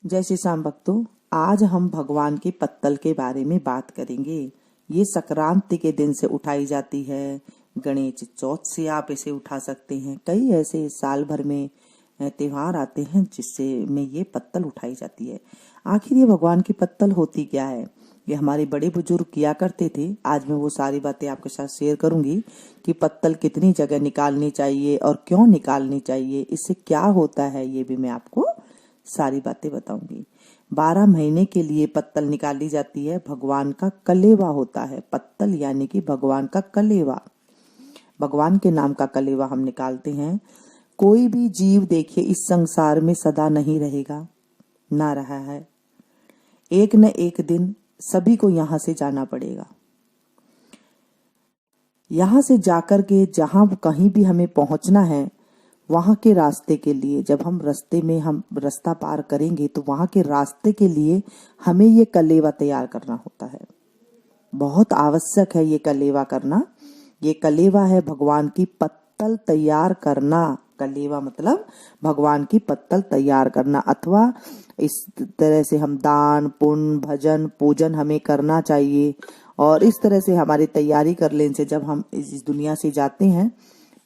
जय श्री श्याम भक्तों, आज हम भगवान के पत्तल के बारे में बात करेंगे। ये संक्रांति के दिन से उठाई जाती है। गणेश चौथ से आप इसे उठा सकते हैं। कई ऐसे साल भर में त्योहार आते हैं जिससे में ये पत्तल उठाई जाती है। आखिर ये भगवान की पत्तल होती क्या है? ये हमारे बड़े बुजुर्ग किया करते थे। आज मैं वो सारी बातें आपके साथ शेयर करूंगी कि पत्तल कितनी जगह निकालनी चाहिए और क्यों निकालनी चाहिए, इससे क्या होता है, ये भी मैं आपको सारी बातें बताऊंगी। 12 महीने के लिए पत्तल निकाली जाती है। भगवान का कलेवा होता है पत्तल, यानी कि भगवान का कलेवा। भगवान के नाम का कलेवा हम निकालते हैं। कोई भी जीव देखिए इस संसार में सदा नहीं रहेगा, ना रहा है। एक न एक दिन सभी को यहाँ से जाना पड़ेगा। यहाँ से जाकर के जहां कहीं भी हमें पहुंचना है, वहां के रास्ते के लिए जब हम रास्ता पार करेंगे तो वहां के रास्ते के लिए हमें ये कलेवा तैयार करना होता है। बहुत आवश्यक है ये कलेवा करना। ये कलेवा है भगवान की पत्तल तैयार करना। कलेवा मतलब भगवान की पत्तल तैयार करना, अथवा इस तरह से हम दान पुण्य भजन पूजन हमें करना चाहिए। और इस तरह से हमारी तैयारी कर लेने से जब हम इस दुनिया से जाते हैं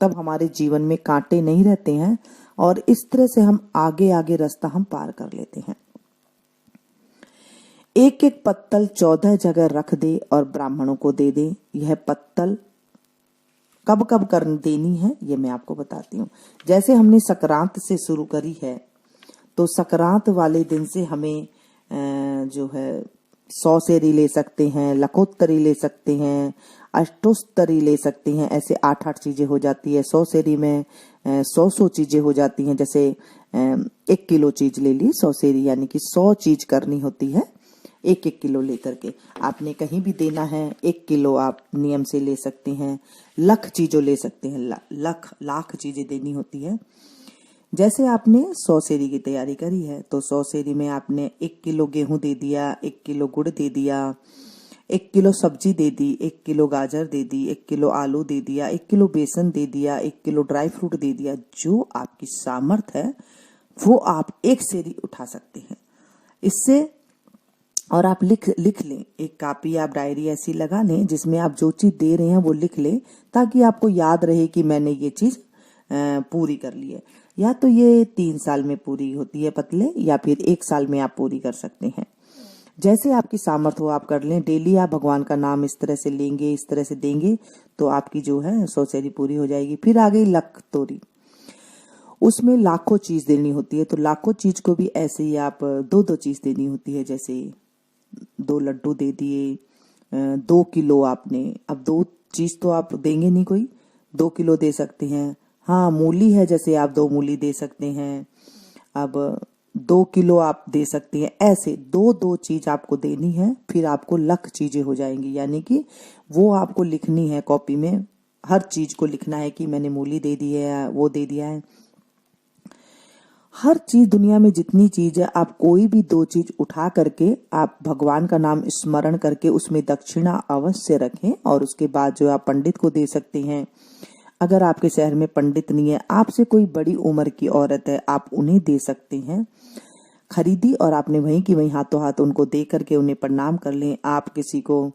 तब हमारे जीवन में कांटे नहीं रहते हैं, और इस तरह से हम आगे आगे रास्ता हम पार कर लेते हैं। एक एक पत्तल 14 जगह रख दे और ब्राह्मणों को दे दे। यह पत्तल कब कब कर देनी है ये मैं आपको बताती हूँ। जैसे हमने संक्रांत से शुरू करी है, तो संक्रांत वाले दिन से हमें जो है 100 सेरी ले सकते हैं, लखोत्तरी ले सकते हैं, अष्टोत्तरी ले सकते हैं। ऐसे 8-8 चीजें हो जाती है। 100 सेरी में 100 चीजें हो जाती हैं। जैसे 1 किलो चीज ले ली 100 सेरी, यानी कि 100 चीज करनी होती है। 1-1 किलो लेकर के आपने कहीं भी देना है, 1 किलो आप नियम से ले सकते हैं। लाख चीजों ले सकते हैं, लाख चीजें देनी होती है। जैसे आपने 100 सेरी की तैयारी करी है, तो 100 सेरी में आपने 1 किलो गेहूं दे दिया, 1 किलो गुड़ दे दिया, 1 किलो सब्जी दे दी, 1 किलो गाजर दे दी, 1 किलो आलू दे दिया, 1 किलो बेसन दे दिया, 1 किलो ड्राई फ्रूट दे दिया। जो आपकी सामर्थ है वो आप 1 सेरी उठा सकते हैं इससे। और आप लिख लें, एक कापी आप डायरी ऐसी लगा लें जिसमें आप जो चीज दे रहे हैं वो लिख लें, ताकि आपको याद रहे कि मैंने ये चीज पूरी कर ली है। या तो ये 3 साल में पूरी होती है पतले, या फिर 1 साल में आप पूरी कर सकते हैं। जैसे आपकी सामर्थ्य हो आप कर लें। डेली आप भगवान का नाम इस तरह से लेंगे, इस तरह से देंगे, तो आपकी जो है 100 सेरी पूरी हो जाएगी। फिर आ गई लख तोरी, उसमें लाखों चीज देनी होती है। तो लाखों चीज को भी ऐसे ही आप 2-2 चीज देनी होती है। जैसे 2 लड्डू दे दिए, 2 किलो आपने, अब 2 चीज तो आप देंगे नहीं कोई, 2 किलो दे सकते हैं। हाँ, मूली है जैसे आप 2 मूली दे सकते हैं। अब 2 किलो आप दे सकते हैं। ऐसे 2-2 चीज आपको देनी है। फिर आपको लाख चीजें हो जाएंगी, यानी कि वो आपको लिखनी है कॉपी में। हर चीज को लिखना है कि मैंने मूली दे दी है, वो दे दिया है। हर चीज दुनिया में जितनी चीज है, आप कोई भी 2 चीज उठा करके आप भगवान का नाम स्मरण करके उसमें दक्षिणा अवश्य रखें, और उसके बाद जो आप पंडित को दे सकते हैं। अगर आपके शहर में पंडित नहीं है, आपसे कोई बड़ी उम्र की औरत है, आप उन्हें दे सकते हैं खरीदी, और आपने वहीं की वहीं हाथों हाथ उनको दे करके उन्हें प्रणाम कर लें। आप किसी को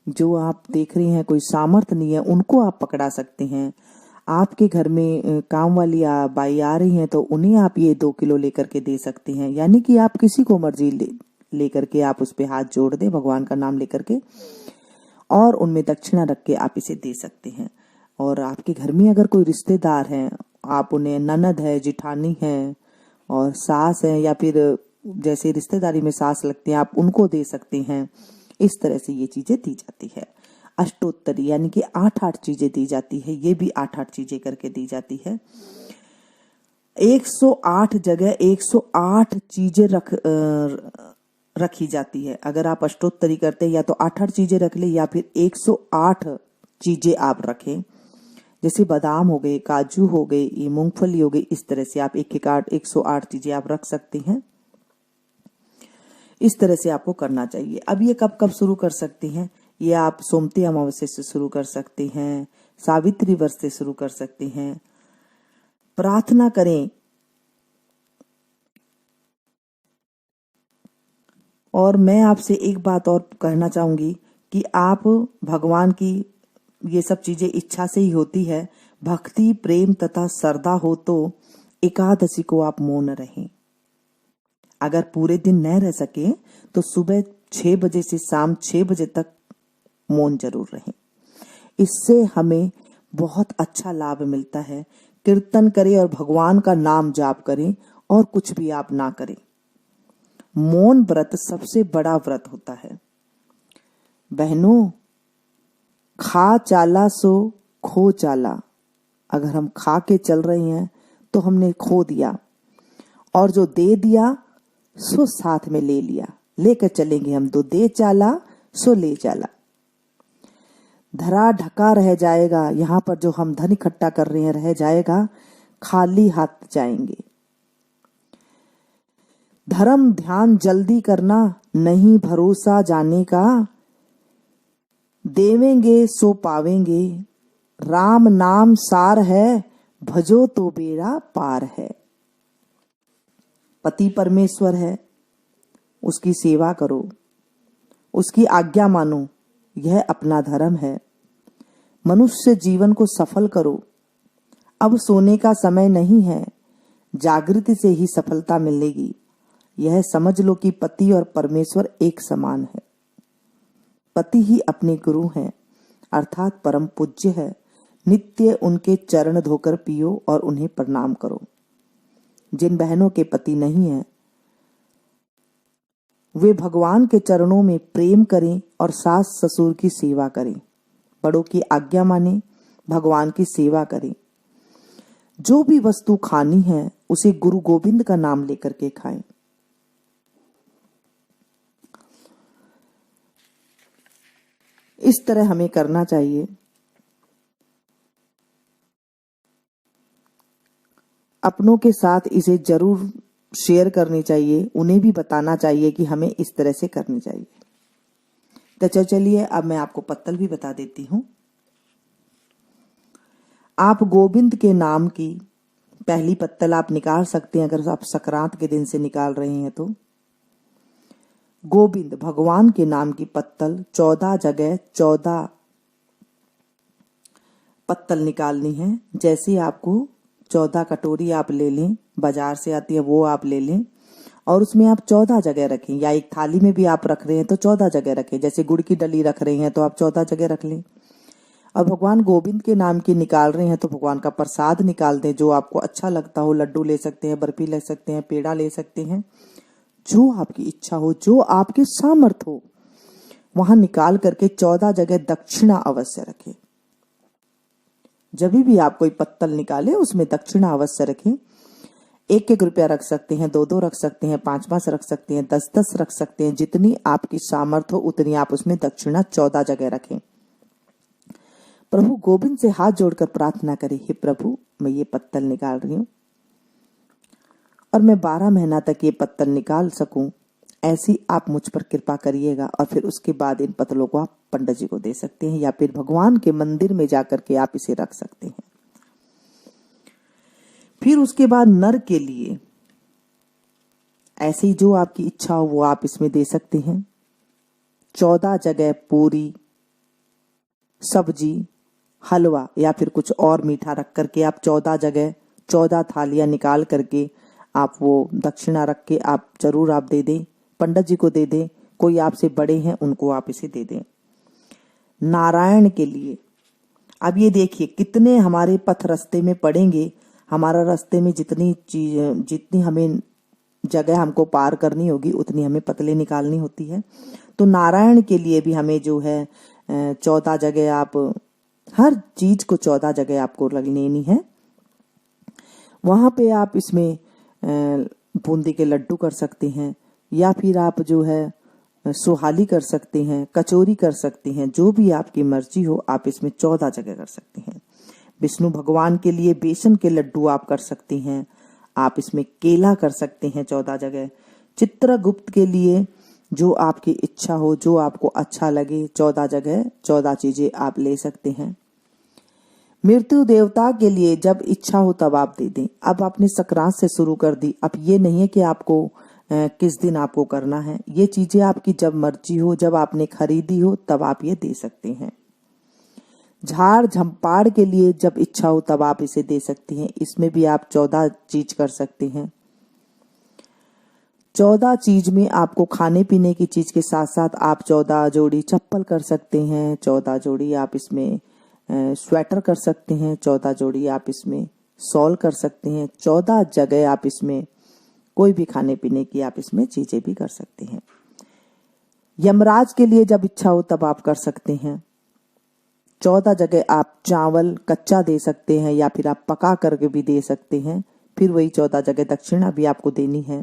जो आप देख रहे हैं कोई सामर्थ्य नहीं है, उनको आप पकड़ा सकते हैं। आपके घर में काम वाली बाई आ रही हैं, तो उन्हें आप ये 2 किलो लेकर के दे सकते हैं। यानी कि आप किसी को मर्जी लेकर के आप उस पे हाथ जोड़ दें भगवान का नाम लेकर के, और उनमें दक्षिणा रख के आप इसे दे सकते हैं। और आपके घर में अगर कोई रिश्तेदार हैं, आप उन्हें ननद है, जिठानी है और सास है, या फिर जैसे रिश्तेदारी में सास लगते हैं, आप उनको दे सकते हैं। इस तरह से ये चीजें दी जाती है। अष्टोत्तरी यानी कि 8-8 चीजें दी जाती है। ये भी 8-8 चीजें करके दी जाती है। 108 जगह 108 चीजें रखी जाती है। अगर आप अष्टोत्तरी करते हैं, या तो 8-8 चीजें रख ले, या फिर 108 चीजें आप रखें। जैसे बादाम हो गए, काजू हो गए, ये मूंगफली हो गई। इस तरह से आप 108 चीजें आप रख सकते हैं। इस तरह से आपको करना चाहिए। अब ये कब कब शुरू कर सकते हैं? ये आप सोमती अमावस्या से शुरू कर सकते हैं, सावित्री व्रत से शुरू कर सकते हैं। प्रार्थना करें और मैं आपसे एक बात और कहना चाहूंगी कि आप भगवान की ये सब चीजें इच्छा से ही होती है। भक्ति, प्रेम तथा श्रद्धा हो तो एकादशी को आप मौन रहें। अगर पूरे दिन न रह सके तो सुबह 6 बजे से शाम 6 बजे तक मौन जरूर रहें। इससे हमें बहुत अच्छा लाभ मिलता है। कीर्तन करें और भगवान का नाम जाप करें और कुछ भी आप ना करें। मौन व्रत सबसे बड़ा व्रत होता है। बहनों, खा चाला सो खो चाला। अगर हम खा के चल रहे हैं तो हमने खो दिया, और जो दे दिया सो साथ में ले लिया। लेकर चलेंगे हम तो दे चाला सो ले चाला। धरा ढका रह जाएगा। यहाँ पर जो हम धन इकट्ठा कर रहे हैं रह जाएगा, खाली हाथ जाएंगे। धर्म ध्यान जल्दी करना, नहीं भरोसा जाने का। देवेंगे सो पावेंगे, राम नाम सार है, भजो तो बेड़ा पार है। पति परमेश्वर है, उसकी सेवा करो, उसकी आज्ञा मानो, यह अपना धर्म है। मनुष्य जीवन को सफल करो। अब सोने का समय नहीं है, जागृति से ही सफलता मिलेगी। यह समझ लो कि पति और परमेश्वर एक समान है। पति ही अपने गुरु हैं, अर्थात परम पूज्य है। नित्य उनके चरण धोकर पियो और उन्हें प्रणाम करो। जिन बहनों के पति नहीं है वे भगवान के चरणों में प्रेम करें और सास ससुर की सेवा करें। बड़ों की आज्ञा माने, भगवान की सेवा करें। जो भी वस्तु खानी है उसे गुरु गोविंद का नाम लेकर के खाएं। इस तरह हमें करना चाहिए। अपनों के साथ इसे जरूर शेयर करनी चाहिए, उन्हें भी बताना चाहिए कि हमें इस तरह से करनी चाहिए। तो चलिए अब मैं आपको पत्तल भी बता देती हूँ। आप गोविंद के नाम की पहली पत्तल आप निकाल सकते हैं, अगर आप संक्रांत के दिन से निकाल रहे हैं तो। गोविंद भगवान के नाम की पत्तल 14 जगह 14 पत्तल निकालनी है। जैसे आपको 14 कटोरी आप ले लें, बाजार से आती है वो आप ले लें, और उसमें आप 14 जगह रखें, या एक थाली में भी आप रख रहे हैं तो 14 जगह रखें। जैसे गुड़ की डली रख रहे हैं तो आप 14 जगह रख लें। और भगवान गोविंद के नाम की निकाल रहे हैं तो भगवान का प्रसाद निकाल दें, जो आपको अच्छा लगता हो। लड्डू ले सकते हैं, बर्फी ले सकते हैं, पेड़ा ले सकते हैं, जो आपकी इच्छा हो, जो आपके सामर्थ हो, वहां निकाल करके 14 जगह दक्षिणा अवश्य रखें। जब भी आप कोई पत्तल निकाले उसमें दक्षिणा अवश्य रखें। 1-1 रुपया रख सकते हैं, 2-2 रख सकते हैं, 5-5 रख सकते हैं, 10-10 रख सकते हैं। जितनी आपकी सामर्थ्य हो उतनी आप उसमें दक्षिणा 14 जगह रखें। प्रभु गोविंद से हाथ जोड़कर प्रार्थना करें, हे प्रभु मैं ये पत्तल निकाल रही हूँ और मैं 12 महीना तक ये पत्तल निकाल सकूं, ऐसी आप मुझ पर कृपा करिएगा। और फिर उसके बाद इन पत्तलों को आप पंडित जी को दे सकते हैं, या फिर भगवान के मंदिर में जाकर के आप इसे रख सकते हैं। फिर उसके बाद नर के लिए ऐसे ही जो आपकी इच्छा हो वो आप इसमें दे सकते हैं। 14 जगह पूरी, सब्जी, हलवा या फिर कुछ और मीठा रख करके आप 14 जगह 14 थालियां निकाल करके आप वो दक्षिणा रख के आप जरूर आप दे दें, पंडित जी को दे दें। कोई आपसे बड़े हैं उनको आप इसे दे दें। नारायण के लिए अब ये देखिए कितने हमारे पथ रास्ते में पड़ेंगे। हमारा रास्ते में जितनी हमें जगह हमको पार करनी होगी उतनी हमें पतले निकालनी होती है। तो नारायण के लिए भी हमें जो है 14 जगह आप हर चीज को 14 जगह आपको लेनी है। वहां पे आप इसमें बूंदी के लड्डू कर सकते हैं, या फिर आप जो है सुहाली कर सकते हैं, कचौरी कर सकते हैं, जो भी आपकी मर्जी हो आप इसमें 14 जगह कर सकते हैं। विष्णु भगवान के लिए बेसन के लड्डू आप कर सकते हैं, आप इसमें केला कर सकते हैं 14 जगह। चित्रगुप्त के लिए जो आपकी इच्छा हो, जो आपको अच्छा लगे, 14 जगह 14 चीजें आप ले सकते हैं। मृत्यु देवता के लिए जब इच्छा हो तब आप दे दें। अब आपने संक्रांत से शुरू कर दी, अब ये नहीं है कि आपको किस दिन आपको करना है। ये चीजें आपकी जब मर्जी हो, जब आपने खरीदी हो तब आप ये दे सकते हैं। झाड़ झंपाड़ के लिए जब इच्छा हो तब आप इसे दे सकती हैं। इसमें भी आप 14 चीज कर सकते हैं। 14 चीज में आपको खाने पीने की चीज के साथ साथ आप 14 जोड़ी चप्पल कर सकते हैं, 14 जोड़ी आप इसमें स्वेटर कर सकते हैं, 14 जोड़ी आप इसमें सॉल कर सकते हैं, 14 जगह आप इसमें कोई भी खाने पीने की आप इसमें चीजें भी कर सकते हैं। यमराज के लिए जब इच्छा हो तब आप कर सकते हैं। 14 जगह आप चावल कच्चा दे सकते हैं या फिर आप पका करके भी दे सकते हैं। फिर वही 14 जगह दक्षिणा भी आपको देनी है।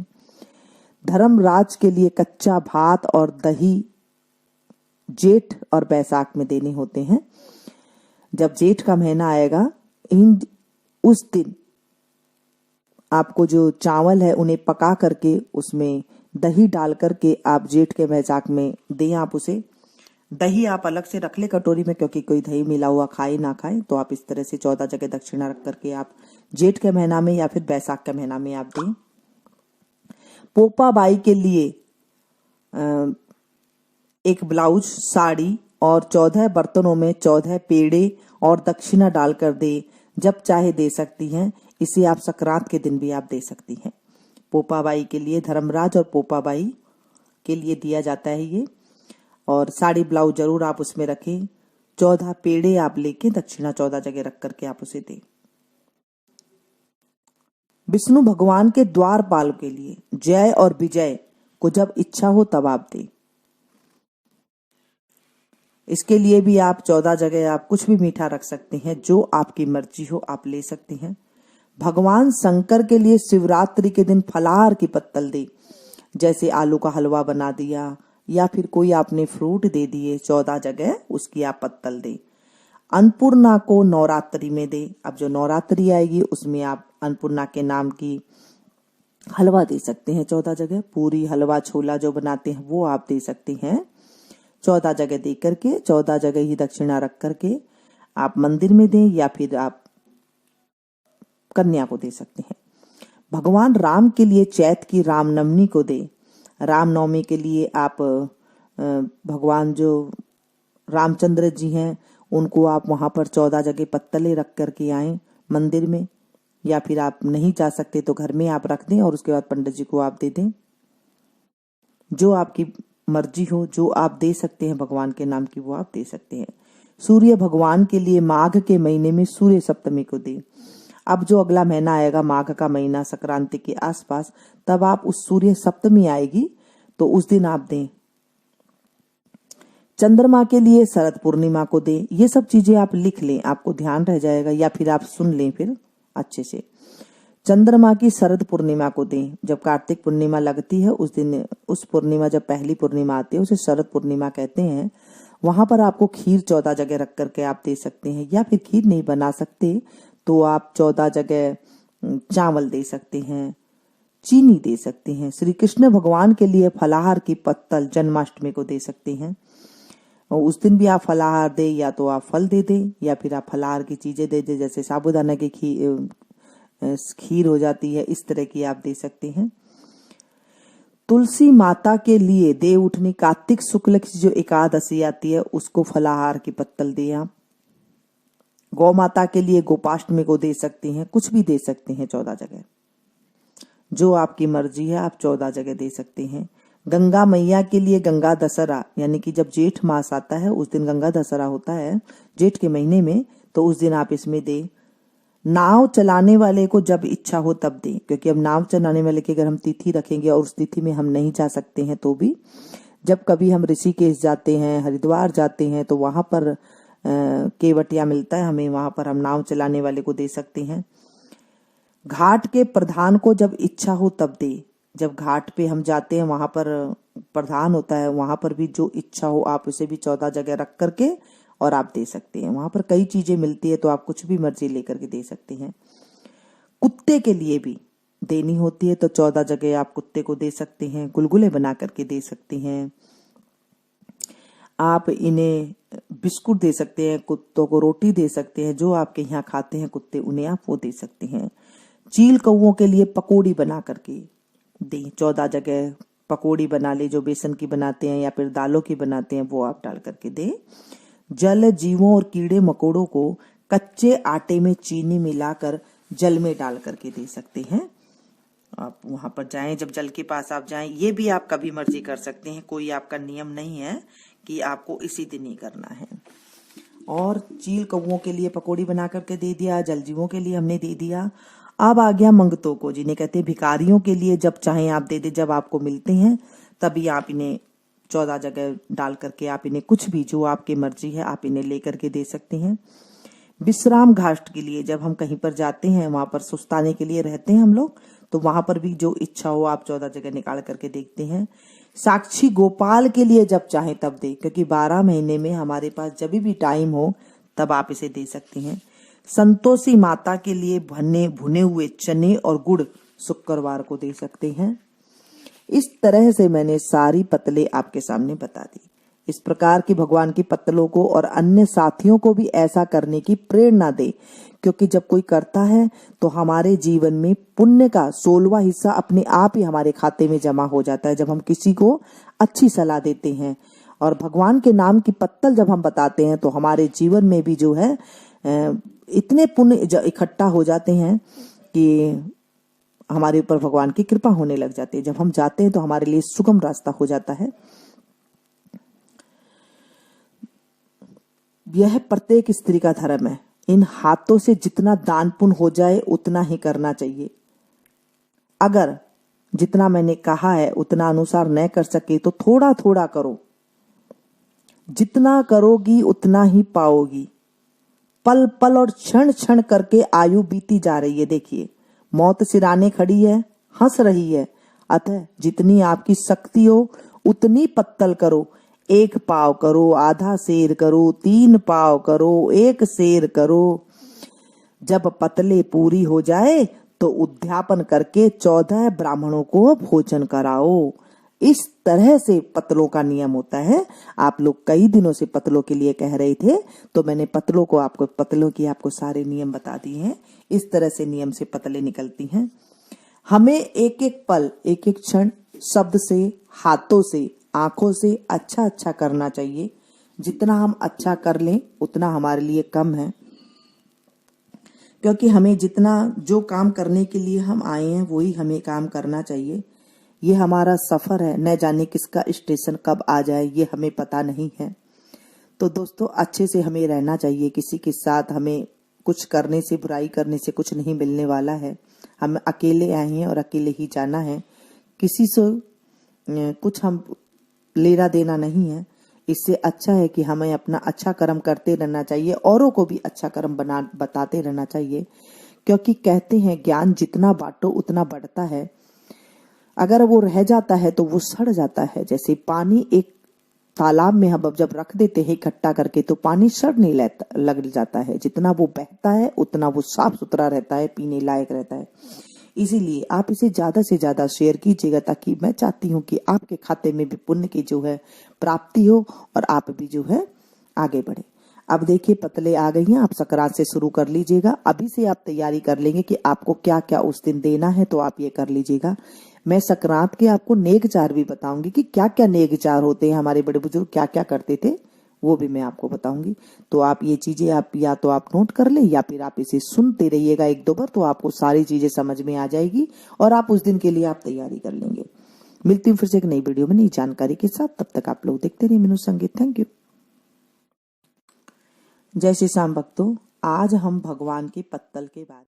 धर्मराज के लिए कच्चा भात और दही जेठ और बैसाख में देने होते हैं। जब जेठ का महीना आएगा उस दिन आपको जो चावल है उन्हें पका करके उसमें दही डाल करके आप जेठ के बैसाख में दें। आप उसे दही आप अलग से रख ले कटोरी में, क्योंकि कोई दही मिला हुआ खाए ना खाए, तो आप इस तरह से 14 जगह दक्षिणा रख करके आप जेठ के महीना में या फिर बैसाख के महीना में आप दें। पोपा बाई के लिए एक ब्लाउज, साड़ी और 14 बर्तनों में 14 पेड़े और दक्षिणा डालकर दे। जब चाहे दे सकती हैं। इसे आप संक्रांत के दिन भी आप दे सकती हैं। पोपाबाई के लिए, धर्मराज और पोपाबाई के लिए दिया जाता है ये। और साड़ी ब्लाउज जरूर आप उसमें रखें। 14 पेड़े आप लेके दक्षिणा 14 जगह रख करके आप उसे दें। विष्णु भगवान के द्वारपाल के लिए जय और विजय को जब इच्छा हो तब आप दें। इसके लिए भी आप 14 जगह आप कुछ भी मीठा रख सकते हैं, जो आपकी मर्जी हो आप ले सकते हैं। भगवान शंकर के लिए शिवरात्रि के दिन फलाहार की पत्तल दे, जैसे आलू का हलवा बना दिया या फिर कोई आपने फ्रूट दे दिए, 14 जगह उसकी आप पत्तल दे। अन्नपूर्णा को नवरात्रि में दे। अब जो नवरात्रि आएगी उसमें आप अन्नपूर्णा के नाम की हलवा दे सकते हैं 14 जगह। पूरी हलवा छोला जो बनाते हैं वो आप दे सकते हैं 14 जगह दे करके। 14 जगह ही दक्षिणा रख करके आप मंदिर में दें या फिर आप कन्या को दे सकते हैं। भगवान राम के लिए चैत की रामनवमी को दे। रामनवमी के लिए आप भगवान जो रामचंद्र जी हैं उनको आप वहां पर 14 जगह पत्तले रख करके आए मंदिर में, या फिर आप नहीं जा सकते तो घर में आप रख दें और उसके बाद पंडित जी को आप दे दें। जो आपकी मर्जी हो, जो आप दे सकते हैं भगवान के नाम की, वो आप दे सकते हैं। सूर्य भगवान के लिए माघ के महीने में सूर्य सप्तमी को दे। अब जो अगला महीना आएगा माघ का महीना, संक्रांति के आसपास, तब आप उस सूर्य सप्तमी आएगी तो उस दिन आप दें। चंद्रमा के लिए शरद पूर्णिमा को दे। ये सब चीजें आप लिख लें, आपको ध्यान रह जाएगा, या फिर आप सुन लें फिर अच्छे से। चंद्रमा की शरद पूर्णिमा को दें। जब कार्तिक पूर्णिमा लगती है उस दिन, उस पूर्णिमा जब पहली पूर्णिमा आती है उसे शरद पूर्णिमा कहते हैं। वहां पर आपको खीर 14 जगह रख करके आप दे सकते हैं, या फिर खीर नहीं बना सकते तो आप 14 जगह चावल दे सकते हैं, चीनी दे सकते हैं। श्री कृष्ण भगवान के लिए फलाहार की पत्तल जन्माष्टमी को दे सकते हैं। और उस दिन भी आप फलाहार दे, या तो आप फल दे दें या फिर आप फलाहार की चीजें दे दें, जैसे साबूदाना की खीर हो जाती है, इस तरह की आप दे सकते हैं। तुलसी माता के लिए देव उठनी कार्तिक शुक्ल की जो एकादशी आती है उसको फलाहार की पत्तल दे आप। गौ माता के लिए गोपाष्टमी को दे सकती हैं, कुछ भी दे सकते हैं 14 जगह, जो आपकी मर्जी है आप 14 जगह दे सकते हैं। गंगा मैया के लिए गंगा दशहरा, यानी कि जब जेठ मास आता है उस दिन गंगा दशहरा होता है जेठ के महीने में, तो उस दिन आप इसमें दे। नाव चलाने वाले को जब इच्छा हो तब दे, क्योंकि अब नाव चलाने वाले की अगर हम तिथि रखेंगे और उस तिथि में हम नहीं जा सकते हैं तो भी, जब कभी हम ऋषिकेश जाते हैं, हरिद्वार जाते हैं, तो वहां पर केवटिया मिलता है हमें, वहां पर हम नाव चलाने वाले को दे सकते हैं। घाट के प्रधान को जब इच्छा हो तब दे। जब घाट पे हम जाते हैं वहां पर प्रधान होता है, वहां पर भी जो इच्छा हो आप उसे भी 14 जगह रख करके और आप दे सकते हैं। वहां पर कई चीजें मिलती है तो आप कुछ भी मर्जी लेकर के दे सकते हैं। कुत्ते के लिए भी देनी होती है तो 14 जगह आप कुत्ते को दे सकते हैं, गुलगुले बना करके दे सकते हैं। आप इन्हें बिस्कुट दे सकते हैं, कुत्तों को रोटी दे सकते हैं, जो आपके यहाँ खाते हैं कुत्ते उन्हें आप वो दे सकते हैं। चील कौओं के लिए पकौड़ी बना करके दें। 14 जगह पकौड़ी बना ले, जो बेसन की बनाते हैं या फिर दालों की बनाते हैं, वो आप डाल करके दें। जल जीवों और कीड़े मकोड़ों को कच्चे आटे में चीनी मिलाकर जल में डाल करके दे सकते हैं। आप वहां पर जाएं, जब जल के पास आप जाएं, ये भी आप कभी मर्जी कर सकते हैं, कोई आपका नियम नहीं है कि आपको इसी दिन ही करना है। और चील कौओं के लिए पकौड़ी बना करके दे दिया, जल जीवों के लिए हमने दे दिया। अब आ गया मंगतों को, जिन्हें कहते हैं भिखारियों के लिए। जब चाहें आप दे दे, जब आपको मिलते हैं तभी आप इन्हें 14 जगह डाल करके आप इन्हें कुछ भी, जो आपकी मर्जी है, आप इन्हें ले करके दे सकते हैं। विश्राम घाट के लिए, जब हम कहीं पर जाते हैं, वहां पर सुस्ताने के लिए रहते हैं हम लोग, तो वहां पर भी जो इच्छा हो आप 14 जगह निकाल करके देखते हैं। साक्षी गोपाल के लिए जब चाहे तब दे, क्योंकि 12 महीने में हमारे पास जब भी टाइम हो तब आप इसे दे सकते हैं। संतोषी माता के लिए भुने हुए चने और गुड़ शुक्रवार को दे सकते हैं। इस तरह से मैंने सारी पतले आपके सामने बता दी। इस प्रकार की भगवान की पत्तलों को और अन्य साथियों को भी ऐसा करने की प्रेरणा दे, क्योंकि जब कोई करता है तो हमारे जीवन में पुण्य का 16वां हिस्सा अपने आप ही हमारे खाते में जमा हो जाता है। जब हम किसी को अच्छी सलाह देते हैं और भगवान के नाम की पत्तल जब हम बताते हैं, तो हमारे जीवन में भी जो है इतने पुण्य इकट्ठा हो जाते हैं कि हमारे ऊपर भगवान की कृपा होने लग जाती है। जब हम जाते हैं तो हमारे लिए सुगम रास्ता हो जाता है। यह प्रत्येक स्त्री का धर्म है। इन हाथों से जितना दान पुण्य हो जाए उतना ही करना चाहिए। अगर जितना मैंने कहा है उतना अनुसार न कर सके तो थोड़ा थोड़ा करो। जितना करोगी उतना ही पाओगी। पल पल और क्षण क्षण करके आयु बीती जा रही है। देखिए, मौत सिराने खड़ी है, हंस रही है। अतः जितनी आपकी शक्ति हो उतनी पत्तल करो। 1 पाव करो, आधा सेर करो, 3 पाव करो, 1 सेर करो। जब पतले पूरी हो जाए तो उद्यापन करके 14 ब्राह्मणों को भोजन कराओ। इस तरह से पतलों का नियम होता है। आप लोग कई दिनों से पतलों के लिए कह रहे थे, तो मैंने पतलों की आपको सारे नियम बता दिए हैं। इस तरह से नियम से पतले निकलती हैं। हमें एक एक पल, एक एक क्षण शब्द से, हाथों से, आंखों से अच्छा अच्छा करना चाहिए। जितना हम अच्छा कर लें उतना हमारे लिए कम है, क्योंकि हमें जितना जो काम करने के लिए हम आए हैं वही हमें काम करना चाहिए। ये हमारा सफर है, न जाने किसका स्टेशन कब आ जाए ये हमें पता नहीं है। तो दोस्तों, अच्छे से हमें रहना चाहिए। किसी के साथ हमें कुछ करने से, बुराई करने से कुछ नहीं मिलने वाला है। हम अकेले आए हैं और अकेले ही जाना है। किसी से कुछ हम लेना देना नहीं है। इससे अच्छा है कि हमें अपना अच्छा कर्म करते रहना चाहिए, औरों को भी अच्छा कर्म बताते रहना चाहिए। क्योंकि कहते हैं ज्ञान जितना बांटो उतना बढ़ता है। अगर वो रह जाता है तो वो सड़ जाता है। जैसे पानी एक तालाब में हम जब रख देते हैं इकट्ठा करके तो पानी सड़ने लग जाता है। जितना वो बहता है उतना वो साफ सुथरा रहता है, पीने लायक रहता है। इसीलिए आप इसे ज्यादा से ज्यादा शेयर कीजिएगा, ताकि मैं चाहती हूँ कि आपके खाते में भी पुण्य की जो है प्राप्ति हो और आप भी जो है आगे बढ़े। अब देखिए, पतले आ गई हैं। आप संक्रांत से शुरू कर लीजिएगा। अभी से आप तैयारी कर लेंगे कि आपको क्या क्या उस दिन देना है, तो आप ये कर लीजिएगा। मैं संक्रांत के आपको नेक चार भी बताऊंगी कि क्या क्या नेक चार होते हैं, हमारे बड़े बुजुर्ग क्या क्या करते थे, वो भी मैं आपको बताऊंगी। तो आप ये चीजें आप या तो आप नोट कर ले या फिर आप इसे सुनते रहिएगा 1-2 बार, तो आपको सारी चीजें समझ में आ जाएगी और आप उस दिन के लिए आप तैयारी कर लेंगे। मिलती हूँ फिर से एक नई वीडियो में नई जानकारी के साथ। तब तक आप लोग देखते रहिए मीनू संगीत। Thank you. जय श्री श्याम भक्तों, आज हम भगवान के पत्तल के बारे